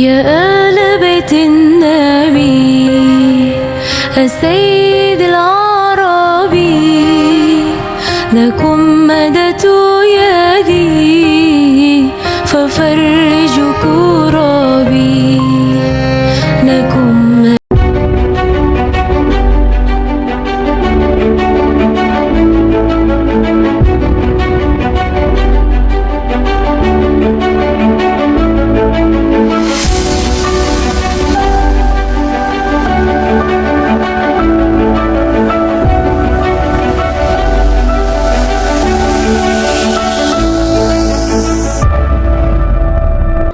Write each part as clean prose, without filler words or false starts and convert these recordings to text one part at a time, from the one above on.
يا آل بيت النبي السيد العربي لكم مددت يدي ففرج كربي لكم.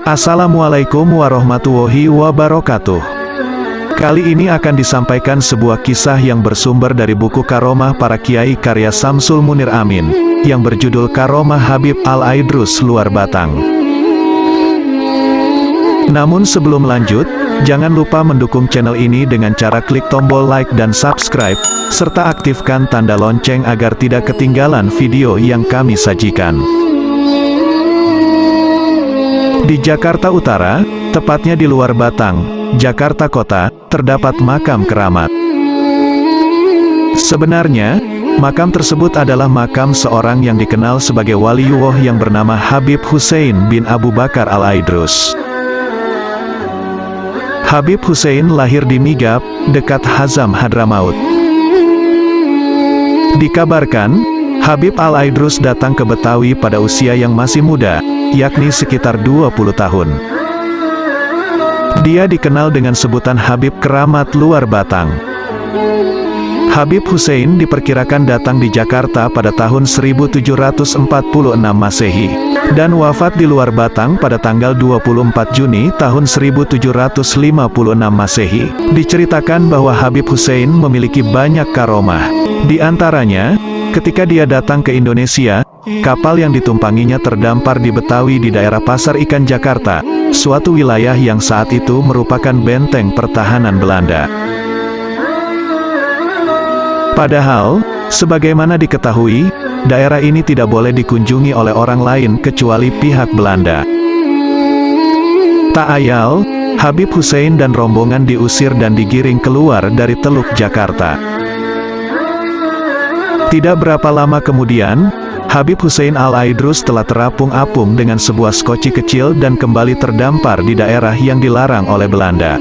Assalamualaikum warahmatullahi wabarakatuh. Kali ini akan disampaikan sebuah kisah yang bersumber dari buku Karomah Para Kiai karya Samsul Munir Amin, yang berjudul Karomah Habib Al-Aidrus Luar Batang. Namun sebelum lanjut, jangan lupa mendukung channel ini dengan cara klik tombol like dan subscribe, serta aktifkan tanda lonceng agar tidak ketinggalan video yang kami sajikan. Di Jakarta Utara, tepatnya di Luar Batang, Jakarta Kota, terdapat makam keramat. Sebenarnya, makam tersebut adalah makam seorang yang dikenal sebagai waliullah yang bernama Habib Hussein bin Abu Bakar Al-Aidrus. Habib Hussein lahir di Migab, dekat Hazam Hadramaut. Dikabarkan, Habib Al-Aidrus datang ke Betawi pada usia yang masih muda, yakni sekitar 20 tahun. Dia dikenal dengan sebutan Habib Keramat Luar Batang. Habib Hussein diperkirakan datang di Jakarta pada tahun 1746 Masehi, dan wafat di Luar Batang pada tanggal 24 Juni tahun 1756 Masehi. Diceritakan bahwa Habib Hussein memiliki banyak karomah. Di antaranya, ketika dia datang ke Indonesia, kapal yang ditumpanginya terdampar di Betawi di daerah Pasar Ikan Jakarta, suatu wilayah yang saat itu merupakan benteng pertahanan Belanda. Padahal, sebagaimana diketahui, daerah ini tidak boleh dikunjungi oleh orang lain kecuali pihak Belanda. Tak ayal, Habib Hussein dan rombongan diusir dan digiring keluar dari Teluk Jakarta. Tidak berapa lama kemudian, Habib Hussein Al-Aidrus telah terapung-apung dengan sebuah skoci kecil dan kembali terdampar di daerah yang dilarang oleh Belanda.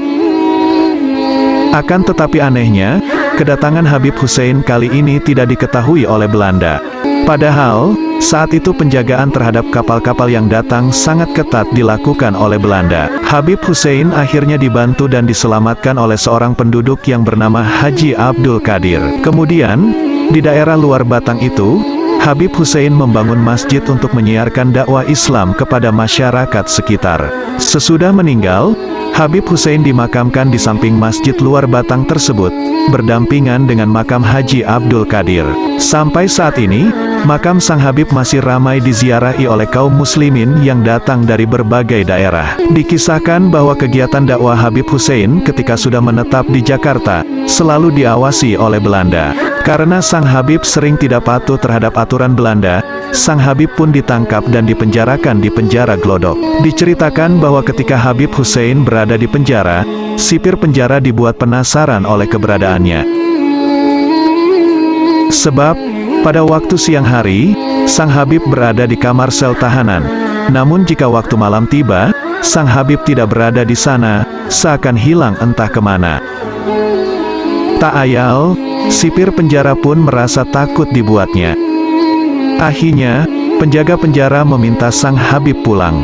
Akan tetapi anehnya, kedatangan Habib Hussein kali ini tidak diketahui oleh Belanda. Padahal, saat itu penjagaan terhadap kapal-kapal yang datang sangat ketat dilakukan oleh Belanda. Habib Hussein akhirnya dibantu dan diselamatkan oleh seorang penduduk yang bernama Haji Abdul Qadir. Kemudian, di daerah Luar Batang itu, Habib Hussein membangun masjid untuk menyiarkan dakwah Islam kepada masyarakat sekitar. Sesudah meninggal, Habib Hussein dimakamkan di samping masjid Luar Batang tersebut, berdampingan dengan makam Haji Abdul Qadir. Sampai saat ini, makam Sang Habib masih ramai diziarahi oleh kaum muslimin yang datang dari berbagai daerah. Dikisahkan bahwa kegiatan dakwah Habib Hussein ketika sudah menetap di Jakarta, selalu diawasi oleh Belanda. Karena Sang Habib sering tidak patuh terhadap aturan Belanda, Sang Habib pun ditangkap dan dipenjarakan di penjara Glodok. Diceritakan bahwa ketika Habib Hussein berada di penjara, sipir penjara dibuat penasaran oleh keberadaannya. Sebab, pada waktu siang hari, Sang Habib berada di kamar sel tahanan. Namun jika waktu malam tiba, Sang Habib tidak berada di sana, seakan hilang entah kemana. Tak ayal, sipir penjara pun merasa takut dibuatnya. Akhirnya, penjaga penjara meminta Sang Habib pulang.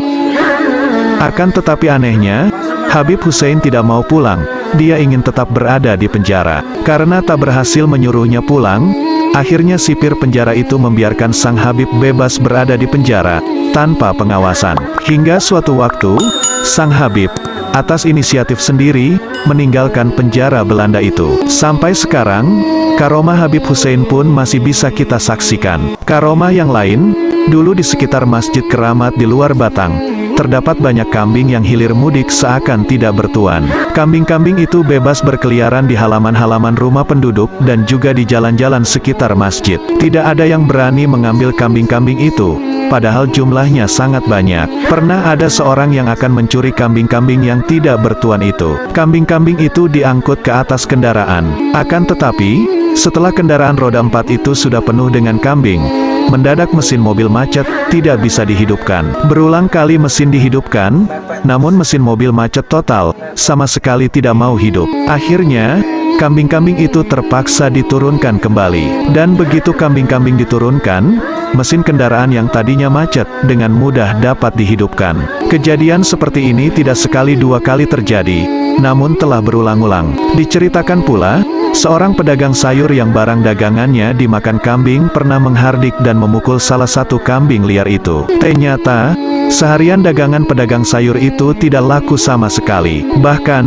Akan tetapi anehnya, Habib Hussein tidak mau pulang. Dia ingin tetap berada di penjara. Karena tak berhasil menyuruhnya pulang, akhirnya sipir penjara itu membiarkan Sang Habib bebas berada di penjara, tanpa pengawasan. Hingga suatu waktu, Sang Habib, atas inisiatif sendiri, meninggalkan penjara Belanda itu. Sampai sekarang, karomah Habib Hussein pun masih bisa kita saksikan. Karomah yang lain, dulu di sekitar Masjid Keramat di Luar Batang, terdapat banyak kambing yang hilir mudik seakan tidak bertuan. Kambing-kambing itu bebas berkeliaran di halaman-halaman rumah penduduk dan juga di jalan-jalan sekitar masjid. Tidak ada yang berani mengambil kambing-kambing itu, padahal jumlahnya sangat banyak. Pernah ada seorang yang akan mencuri kambing-kambing yang tidak bertuan itu. Kambing-kambing itu diangkut ke atas kendaraan. Akan tetapi, setelah kendaraan roda 4 itu sudah penuh dengan kambing, mendadak mesin mobil macet, tidak bisa dihidupkan. Berulang kali mesin dihidupkan, namun mesin mobil macet total, sama sekali tidak mau hidup. Akhirnya, kambing-kambing itu terpaksa diturunkan kembali. Dan begitu kambing-kambing diturunkan, mesin kendaraan yang tadinya macet, dengan mudah dapat dihidupkan. Kejadian seperti ini tidak sekali dua kali terjadi, namun telah berulang-ulang. Diceritakan pula, seorang pedagang sayur yang barang dagangannya dimakan kambing pernah menghardik dan memukul salah satu kambing liar itu. Ternyata, seharian dagangan pedagang sayur itu tidak laku sama sekali. Bahkan,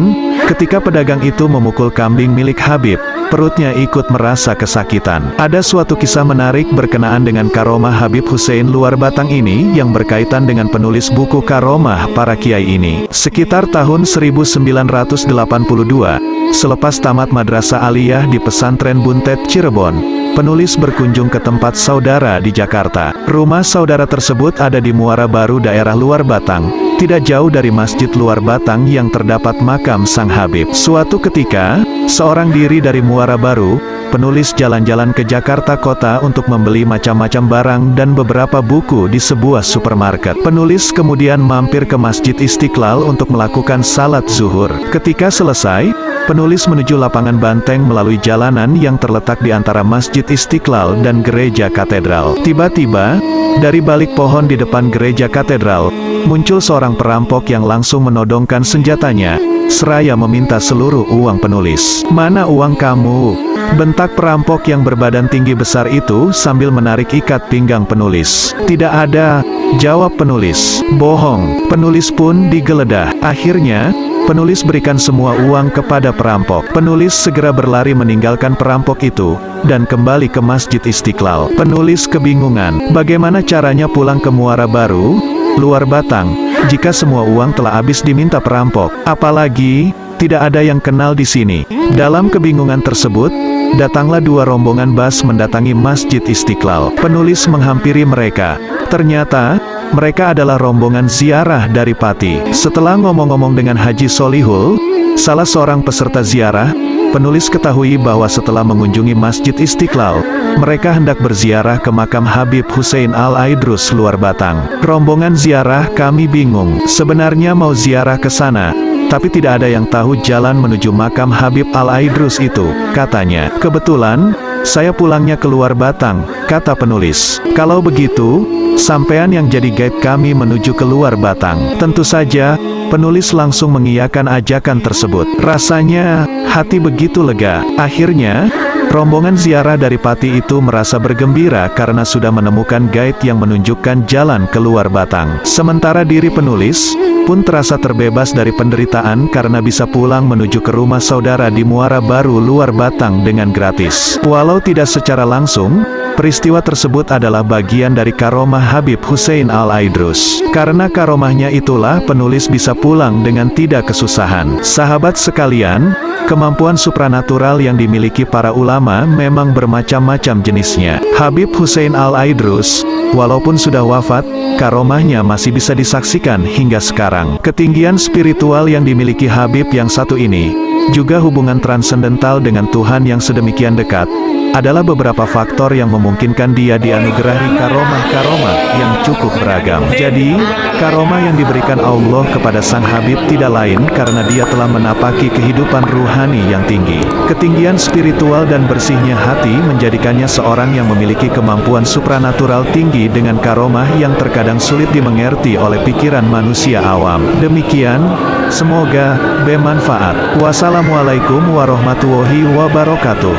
ketika pedagang itu memukul kambing milik Habib, perutnya ikut merasa kesakitan. Ada suatu kisah menarik berkenaan dengan karomah Habib Hussein Luar Batang ini yang berkaitan dengan penulis buku karomah para kiai ini. Sekitar tahun 1982, selepas tamat Madrasah Aliyah di Pesantren Buntet Cirebon, penulis berkunjung ke tempat saudara di Jakarta. Rumah saudara tersebut ada di Muara Baru daerah Luar Batang, tidak jauh dari Masjid Luar Batang yang terdapat makam Sang Habib. Suatu ketika, seorang diri dari Muara Baru, penulis jalan-jalan ke Jakarta Kota untuk membeli macam-macam barang dan beberapa buku di sebuah supermarket. Penulis kemudian mampir ke Masjid Istiqlal untuk melakukan salat zuhur. Ketika selesai, penulis menuju lapangan banteng melalui jalanan yang terletak di antara Masjid Istiqlal dan Gereja Katedral. Tiba-tiba, dari balik pohon di depan Gereja Katedral, muncul seorang perampok yang langsung menodongkan senjatanya, seraya meminta seluruh uang penulis. "Mana uang kamu?" bentak perampok yang berbadan tinggi besar itu sambil menarik ikat pinggang penulis. "Tidak ada," jawab penulis. "Bohong." Penulis pun digeledah. Akhirnya, penulis berikan semua uang kepada perampok. Penulis segera berlari meninggalkan perampok itu, dan kembali ke Masjid Istiqlal. Penulis kebingungan, bagaimana caranya pulang ke Muara Baru, Luar Batang, jika semua uang telah habis diminta perampok. Apalagi, tidak ada yang kenal di sini. Dalam kebingungan tersebut, datanglah dua rombongan bas mendatangi Masjid Istiqlal. Penulis menghampiri mereka. Ternyata, mereka adalah rombongan ziarah dari Pati. Setelah ngomong-ngomong dengan Haji Solihul, salah seorang peserta ziarah, penulis ketahui bahwa setelah mengunjungi Masjid Istiqlal, mereka hendak berziarah ke makam Habib Hussein Al-Aidrus Luar Batang. "Rombongan ziarah kami bingung. Sebenarnya mau ziarah ke sana, tapi tidak ada yang tahu jalan menuju makam Habib Al-Aidrus itu," katanya. "Kebetulan, saya pulangnya ke Luar Batang," kata penulis. "Kalau begitu, sampean yang jadi guide kami menuju ke Luar Batang." Tentu saja, penulis langsung mengiyakan ajakan tersebut. Rasanya, hati begitu lega. Akhirnya, rombongan ziarah dari Pati itu merasa bergembira karena sudah menemukan guide yang menunjukkan jalan ke Luar Batang. Sementara diri penulis pun terasa terbebas dari penderitaan karena bisa pulang menuju ke rumah saudara di Muara Baru Luar Batang dengan gratis. Walau tidak secara langsung, peristiwa tersebut adalah bagian dari karomah Habib Hussein Al-Aidrus. Karena karomahnya itulah penulis bisa pulang dengan tidak kesusahan. Sahabat sekalian, kemampuan supranatural yang dimiliki para ulama memang bermacam-macam jenisnya. Habib Hussein Al-Aidrus, walaupun sudah wafat, karomahnya masih bisa disaksikan hingga sekarang. Ketinggian spiritual yang dimiliki Habib yang satu ini, juga hubungan transendental dengan Tuhan yang sedemikian dekat, adalah beberapa faktor yang memungkinkan dia dianugerahi karomah-karomah yang cukup beragam. Jadi, karomah yang diberikan Allah kepada Sang Habib tidak lain karena dia telah menapaki kehidupan ruhani yang tinggi. Ketinggian spiritual dan bersihnya hati menjadikannya seorang yang memiliki kemampuan supranatural tinggi dengan karomah yang terkadang sulit dimengerti oleh pikiran manusia awam. Demikian, semoga bermanfaat. Wassalamualaikum warahmatullahi wabarakatuh.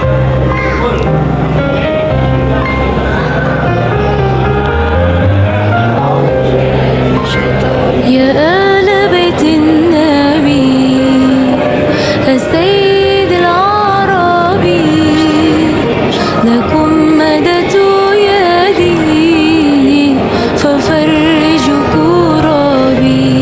يا آل بيت النبي السيد العربي لكم مددت يدي ففرج كربي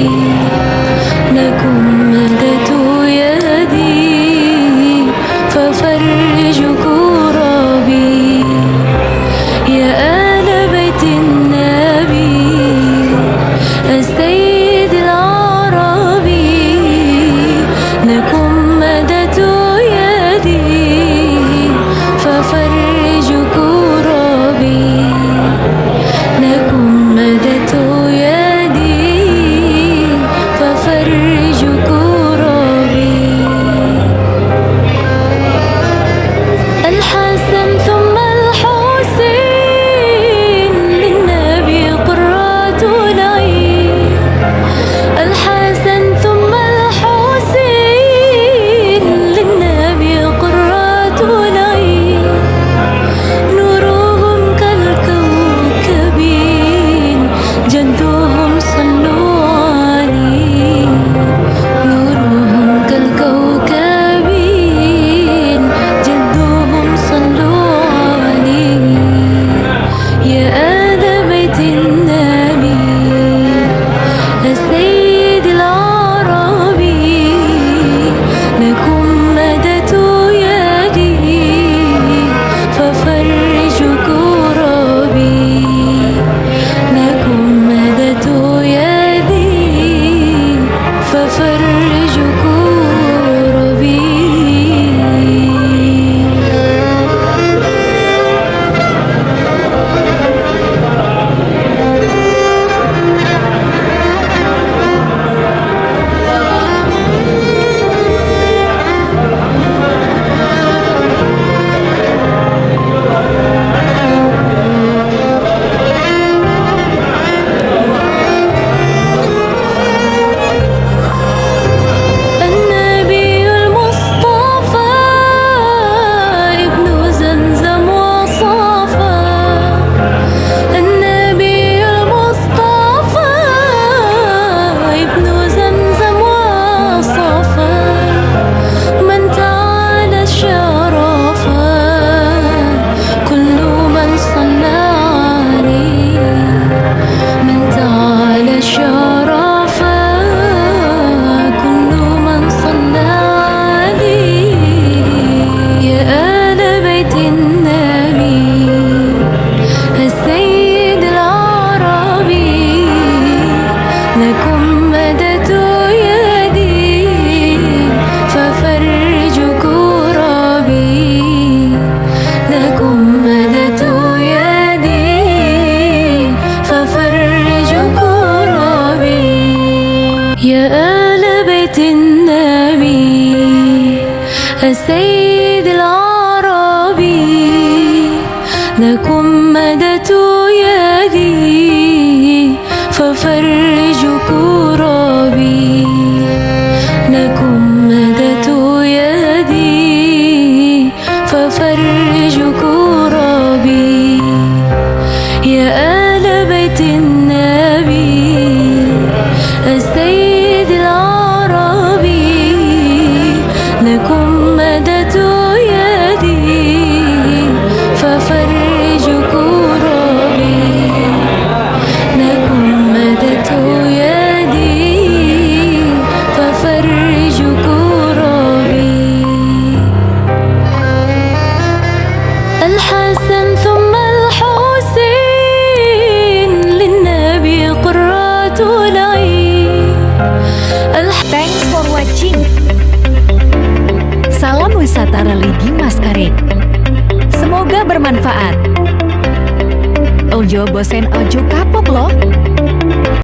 ففرج كربي. النبي المصطفى ابن زمزم وصفا. النبي المصطفى ابن زمزم وصفا. من تعالى الشرفا كل من صلى عليه. من تعالى الشرفا كل من صلى عليه. يا آل بيت النبي السيد العربي لكم مددت يدي ففرج كربي. لكم مددت يدي ففرج كربي. يا آل بيت النبي السيد العربي لكم مددت يدي ففرج كربي. لكم مددت يدي ففرج كربي. يا آل بيت النبي السيد العربي لكم مددت يدي ففرج كربي. لكم مددت يدي ففرج كربي. الحسن ثم الحسين للنبي قرة العين. Thanks for watching. Salam wisata religi Mascaret. Semoga bermanfaat. Ojo bosen ojo kapok loh.